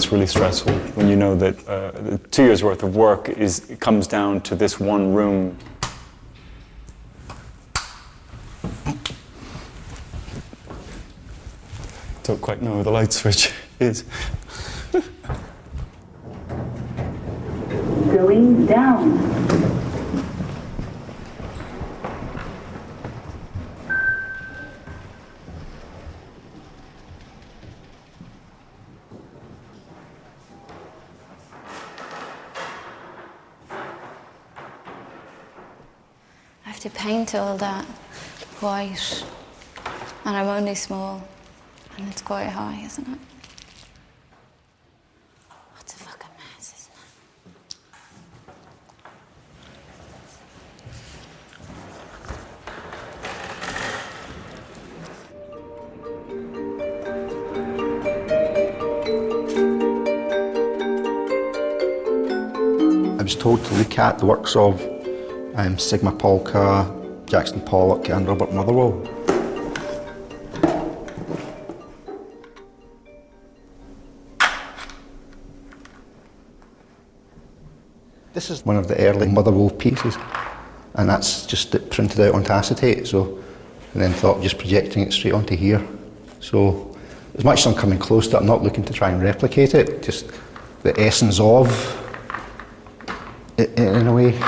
it's really stressful when you know that 2 years worth of work comes down to this one room. Don't quite know where the light switch is. Going down. I have to paint all that white, and I'm only small, and it's quite high, isn't it? What's a fucking mess, isn't I was told to look at the works of Sigma Polka, Jackson Pollock and Robert Motherwell. This is one of the early Motherwell pieces, and that's just it printed out onto acetate, and then thought of just projecting it straight onto here. So as much as I'm coming close to it, I'm not looking to try and replicate it, just the essence of it in a way.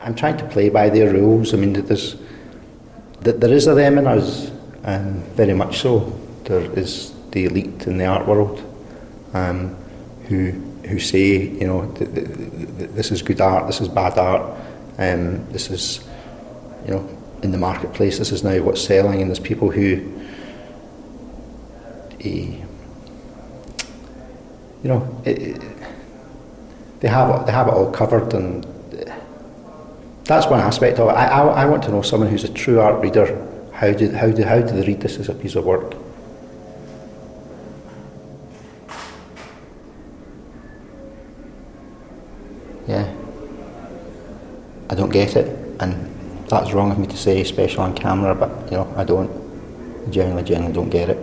I'm trying to play by their rules. I mean, there is a them in us, very much so. There is the elite in the art world who say, you know, this is good art, this is bad art, this is, you know, in the marketplace, this is now what's selling, and there's people who, you know, they have it all covered, and that's one aspect of it. I want to know someone who's a true art reader. How do they read this as a piece of work? Yeah, I don't get it, and that's wrong of me to say, especially on camera. But you know, I don't. I genuinely don't get it.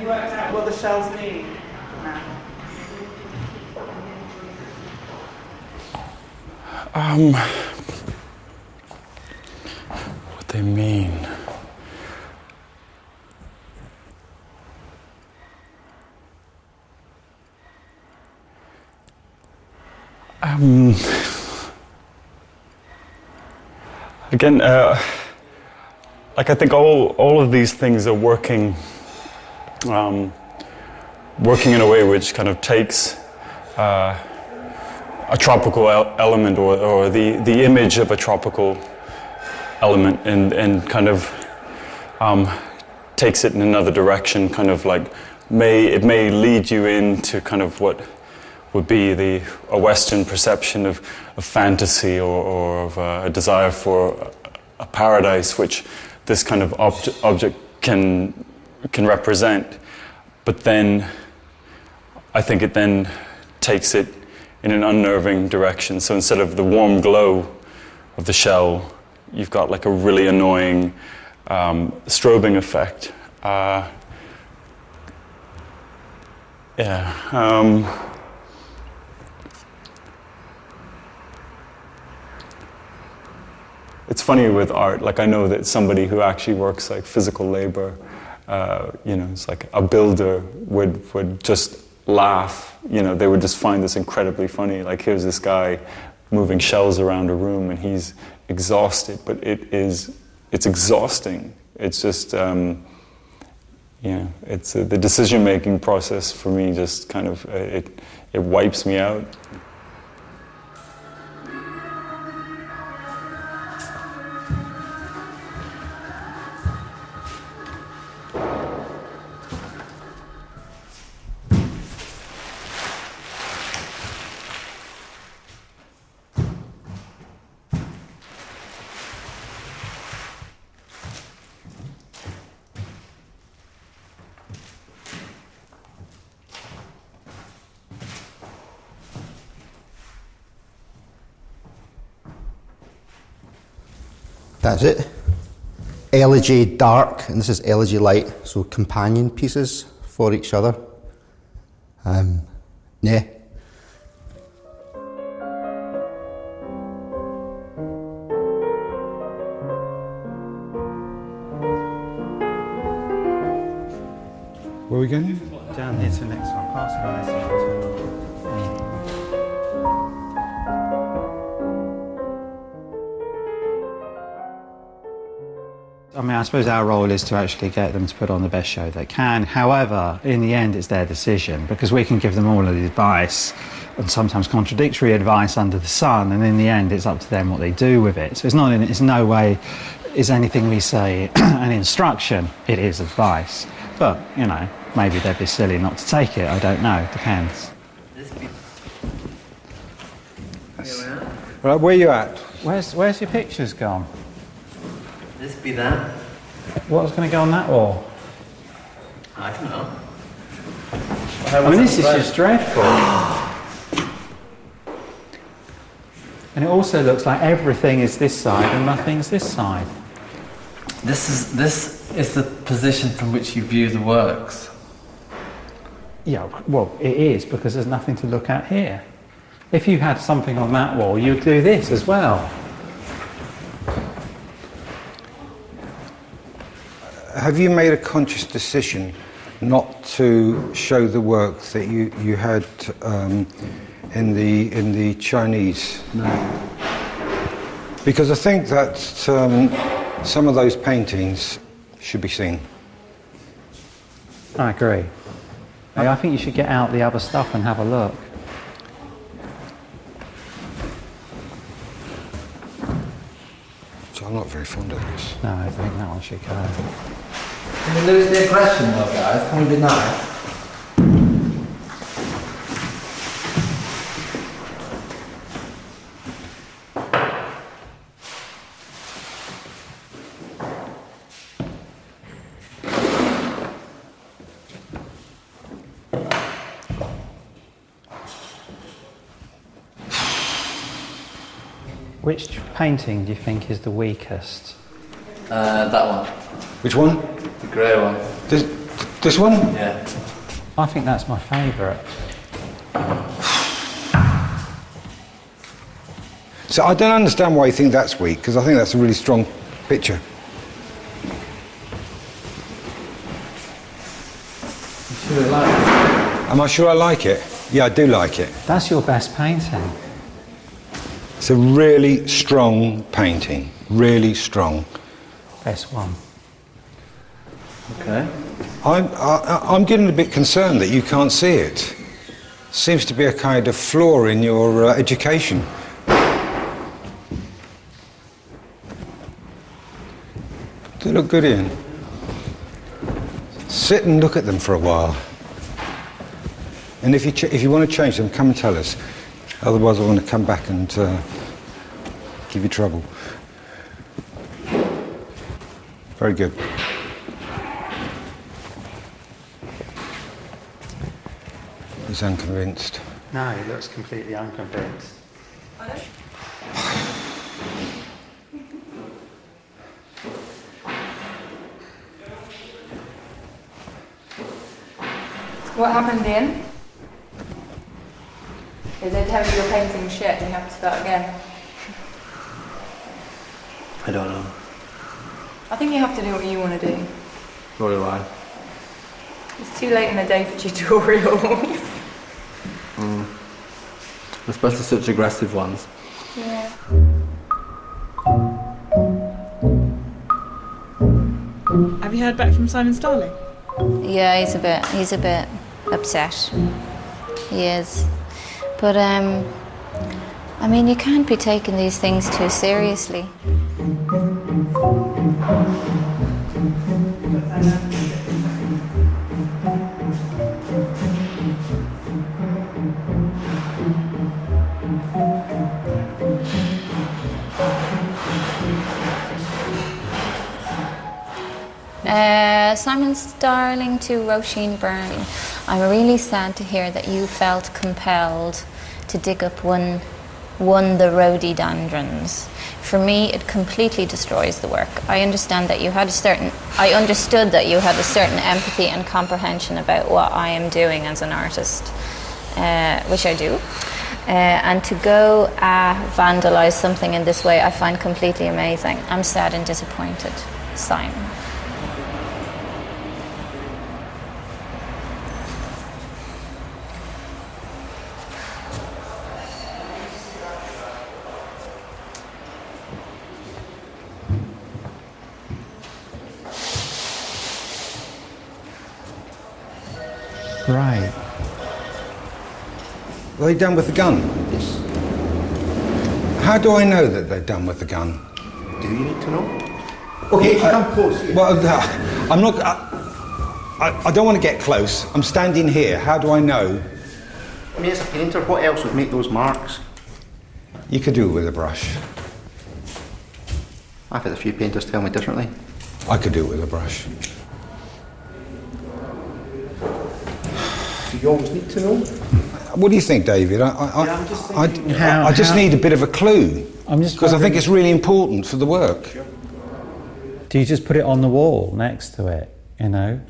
You worked out what the shells mean now? What they mean. Again, like I think all of these things are working working in a way which kind of takes a tropical element or the image of a tropical element and kind of takes it in another direction, kind of like it may lead you into kind of what would be a Western perception of fantasy or of a desire for a paradise, which this kind of object can represent. But then I think it then takes it in an unnerving direction. So instead of the warm glow of the shell, you've got like a really annoying strobing effect. It's funny with art, like I know that somebody who actually works like physical labor, it's like a builder would just laugh, they would just find this incredibly funny. Like here's this guy moving shells around a room and he's exhausted, but it's exhausting. It's just, it's the decision-making process for me just kind of, it wipes me out. That's it. Elegy dark, and this is elegy light, so companion pieces for each other. Yeah. Where are we going? Down here to the next one. Pass it on. I mean, I suppose our role is to actually get them to put on the best show they can. However, in the end, it's their decision, because we can give them all of the advice, and sometimes contradictory advice under the sun, and in the end, it's up to them what they do with it. So it's no way is anything we say an instruction, it is advice. But, maybe they'd be silly not to take it, I don't know, depends. Right, where are you at? Where's your pictures gone? This be that? What was going to go on that wall? I don't know. I mean, this is just dreadful. And it also looks like everything is this side and nothing's this side. This is the position from which you view the works. Yeah, well, it is, because there's nothing to look at here. If you had something on that wall, you'd do this as well. Have you made a conscious decision not to show the work that you had in the Chinese? No. Because I think that some of those paintings should be seen. I agree. I think you should get out the other stuff and have a look. So I'm not very fond of this. No, I think that one should go. Can we lose the aggression though, guys? Can we be nice? Which painting do you think is the weakest? That one. Which one? The grey one. This one? Yeah. I think that's my favourite. So I don't understand why you think that's weak, because I think that's a really strong picture. You should like it. Am I sure I like it? Yeah, I do like it. That's your best painting. It's a really strong painting. Really strong. Best one. Okay. I'm getting a bit concerned that you can't see it. Seems to be a kind of flaw in your education. They look good, Ian. Sit and look at them for a while. And if you want to change them, come and tell us. Otherwise, I want to come back and give you trouble. Very good. He's unconvinced. No, he looks completely unconvinced. What happened, Ian? Did they tell you your painting's shit and you have to start again? I don't know. I think you have to do what you want to do. Nor do I. It's too late in the day for tutorials. Especially such aggressive ones. Yeah. Have you heard back from Simon Starling? Yeah, he's a bit upset. He is. But, I mean, you can't be taking these things too seriously. Simon Starling to Roisin Byrne. I'm really sad to hear that you felt compelled to dig up one the rhododendrons. For me, it completely destroys the work. I understood that you had a certain empathy and comprehension about what I am doing as an artist, which I do. And to go vandalise something in this way, I find completely amazing. I'm sad and disappointed, Simon. Right. Are they done with the gun? Yes. How do I know that they're done with the gun? Do you need to know? Okay, if you come close. Yeah. Well, I'm not. I don't want to get close. I'm standing here. How do I know? I mean, as a painter, what else would make those marks? You could do it with a brush. I've had a few painters tell me differently. I could do it with a brush. Do you always need to know? What do you think, David? I'm just thinking. I just need a bit of a clue. I'm just because I think wondering- it's really important for the work. Sure. Do you just put it on the wall next to it, you know?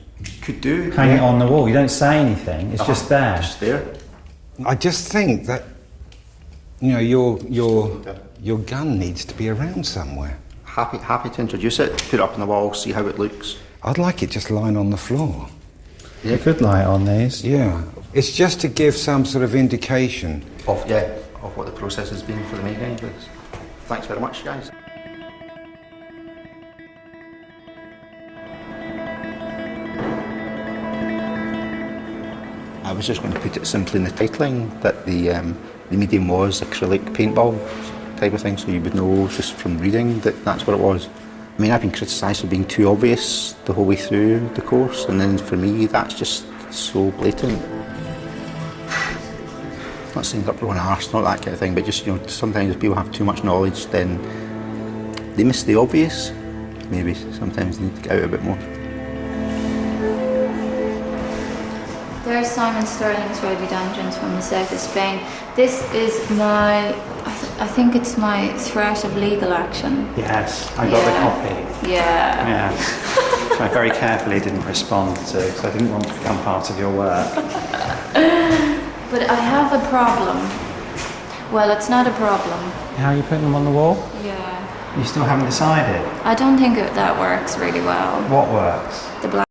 Could do. Hang it on the wall. You don't say anything, it's just there. Just there. I just think that your gun needs to be around somewhere. Happy to introduce it. Put it up on the wall. See how it looks. I'd like it just lying on the floor. You could light on these. Yeah, it's just to give some sort of indication. Of what the process has been for the making of this. Thanks very much, guys. I was just going to put it simply in the titling that the medium was acrylic paintball type of thing, so you would know just from reading that that's what it was. I mean, I've been criticised for being too obvious the whole way through the course, and then for me, that's just so blatant. Not saying up on arse, not that kind of thing, but just, sometimes if people have too much knowledge, then they miss the obvious. Maybe sometimes they need to get out a bit more. There's Simon Starling's rhododendrons from the south of Spain. This is my, I think it's my threat of legal action. Yes, I got the copy. Yeah. Yeah. Which I very carefully didn't respond to because I didn't want to become part of your work. But I have a problem. Well, it's not a problem. How are you putting them on the wall? Yeah. You still haven't decided? I don't think that works really well. What works? The black